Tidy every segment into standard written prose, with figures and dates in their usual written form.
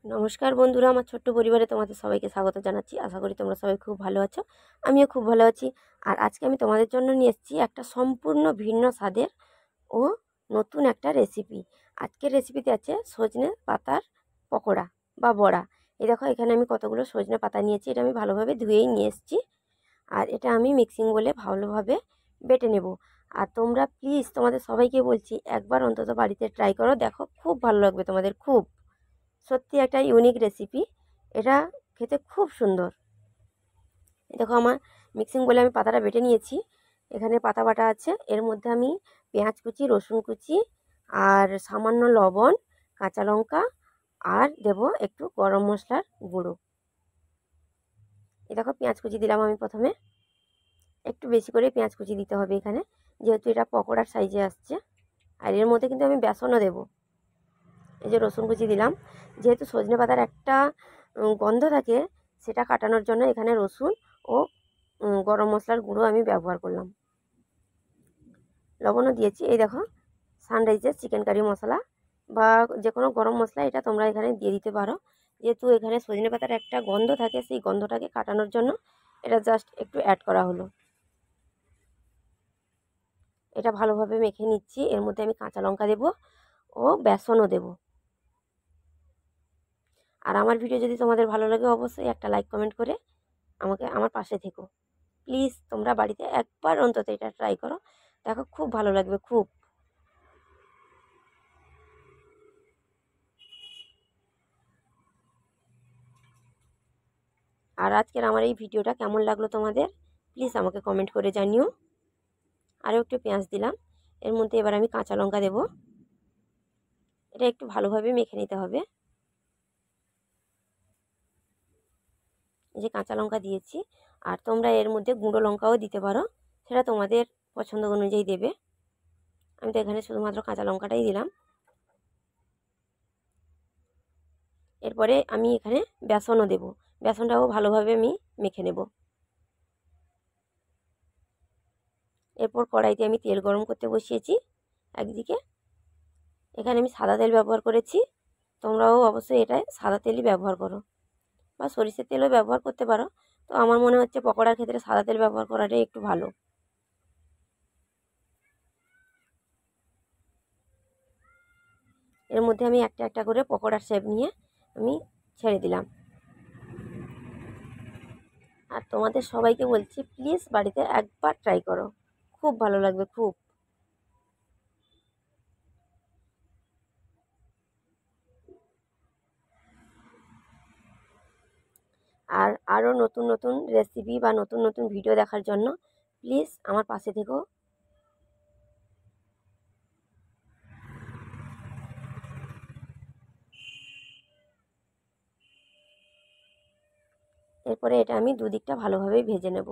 নমস্কার বন্ধুরা, আমার ছোট্ট পরিবারে তোমাদের সবাইকে স্বাগত জানাচ্ছি। আশা করি তোমরা সবাই খুব ভালো আছো। আমিও খুব ভালো আছি। আর আজকে আমি তোমাদের জন্য নিয়ে এসেছি একটা সম্পূর্ণ ভিন্ন স্বাদের ও নতুন একটা রেসিপি। আজকের রেসিপিতে আছে সজনে পাতার পকোড়া বা বড়া। এই দেখো, এখানে আমি কতগুলো সজনে পাতা নিয়েছি। এটা আমি ভালোভাবে ধুয়েই নিয়ে এসেছি। আর এটা আমি মিক্সিং বলে ভালোভাবে বেটে নেব। আর তোমরা প্লিজ, তোমাদের সবাইকে বলছি, একবার অন্তত বাড়িতে ট্রাই করো, দেখো খুব ভালো লাগবে তোমাদের। খুব সত্যি একটা ইউনিক রেসিপি। এটা খেতে খুব সুন্দর। দেখো, আমার মিক্সিং বলে আমি পাতাটা বেটে নিয়েছি। এখানে পাতা বাটা আছে। এর মধ্যে আমি পেঁয়াজ কুচি, রসুন কুচি, আর সামান্য লবণ, কাঁচা লঙ্কা, আর দেব একটু গরম মশলার গুঁড়ো। দেখো, পেঁয়াজ কুচি দিলাম আমি প্রথমে। একটু বেশি করে পেঁয়াজ কুচি দিতে হবে এখানে, যেহেতু এটা পকোড়ার সাইজে আসছে। আর এর মধ্যে কিন্তু আমি বেসনও দেবো। এই যে রসুন কুচি দিলাম। যেহেতু সজনে পাতার একটা গন্ধ থাকে, সেটা কাটানোর জন্য এখানে রসুন ও গরম মশলার গুঁড়ো আমি ব্যবহার করলাম। লবণও দিয়েছি। এই দেখো, সানরাইজের চিকেন কারি মশলা বা যে কোনো গরম মশলা এটা তোমরা এখানে দিয়ে দিতে পারো। যেহেতু এখানে সজনে পাতার একটা গন্ধ থাকে, সেই গন্ধটাকে কাটানোর জন্য এটা জাস্ট একটু অ্যাড করা হলো। এটা ভালোভাবে মেখে নিচ্ছি। এর মধ্যে আমি কাঁচা লঙ্কা দেবো ও বেসনও দেবো। আর আমার ভিডিও যদি তোমাদের ভালো লাগে, অবশ্যই একটা লাইক কমেন্ট করে আমার পাশে থেকো। প্লিজ তোমরা বাড়িতে একবার অন্তত এটা ট্রাই করো, দেখো খুব ভালো লাগবে খুব। আর আজকের আমার এই ভিডিওটা কেমন লাগলো তোমাদের, প্লিজ আমাকে কমেন্ট করে জানিও। আরও একটু পেঁয়াজ দিলাম। এর মধ্যে এবার আমি কাঁচা লঙ্কা দেবো। এটা একটু ভালোভাবে মেখে নিতে হবে। এই যে কাঁচা লঙ্কা দিয়েছি। আর তোমরা এর মধ্যে গুঁড়ো লঙ্কাও দিতে পারো, সেটা তোমাদের পছন্দ অনুযায়ী দেবে। আমি তো এখানে শুধুমাত্র কাঁচা লঙ্কাটাই দিলাম। এরপরে আমি এখানে বেসনও দেব। বেসনটাও ভালোভাবে আমি মেখে নেব। এরপর কড়াইতে আমি তেল গরম করতে বসিয়েছি একদিকে। এখানে আমি সাদা তেল ব্যবহার করেছি। তোমরাও অবশ্যই এটায় সাদা তেলই ব্যবহার করো, বা সরিষার তেলও ব্যবহার করতে পারো। তো আমার মনে হচ্ছে পকোড়ার ক্ষেত্রে সাদা তেল ব্যবহার করাটাই একটু ভালো। এর মধ্যে আমি একটা একটা করে পকোড়ার শেপ নিয়ে আমি ছেড়ে দিলাম। আর তোমাদের সবাইকে বলছি, প্লিজ বাড়িতে একবার ট্রাই করো, খুব ভালো লাগবে খুব। আর আরও নতুন নতুন রেসিপি বা নতুন নতুন ভিডিও দেখার জন্য প্লিজ আমার পাশে থেকো। এরপরে এটা আমি দুদিকটা ভালোভাবে ভেজে নেব।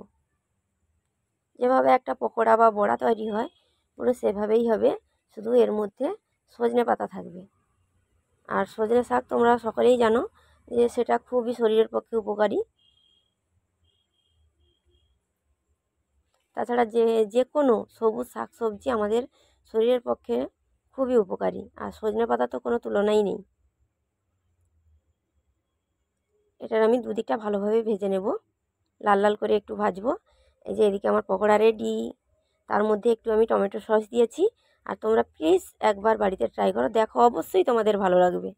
যেভাবে একটা পকোড়া বা বড়া তৈরি হয়, পুরো সেভাবেই হবে, শুধু এর মধ্যে সজনে পাতা থাকবে। আর সজনে শাক তোমরা সকলেই জানো যে সেটা খুবই শরীরের পক্ষে উপকারী। তাছাড়া যে কোনো সবুজ শাক সবজি আমাদের শরীরের পক্ষে খুবই উপকারী, আর সজনে পাতা তো কোনো তুলনাই নেই। এটার আমি দুদিকটা ভালোভাবে ভেজে নেব, লাল লাল করে একটু ভাজবো। এই যে এদিকে আমার পকোড়া রেডি। তার মধ্যে একটু আমি টমেটো সস দিয়েছি। আর তোমরা প্লিজ একবার বাড়িতে ট্রাই করো, দেখো অবশ্যই তোমাদের ভালো লাগবে।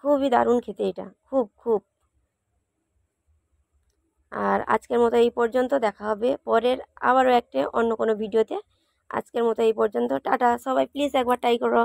খুবই দারুণ খেতে এটা, খুব খুব। আর আজকের মতো এই পর্যন্ত, দেখা হবে পরের আবারও একটা অন্য কোনো ভিডিওতে। আজকের মতো এই পর্যন্ত, টাটা। সবাই প্লিজ একবার ট্রাই করো।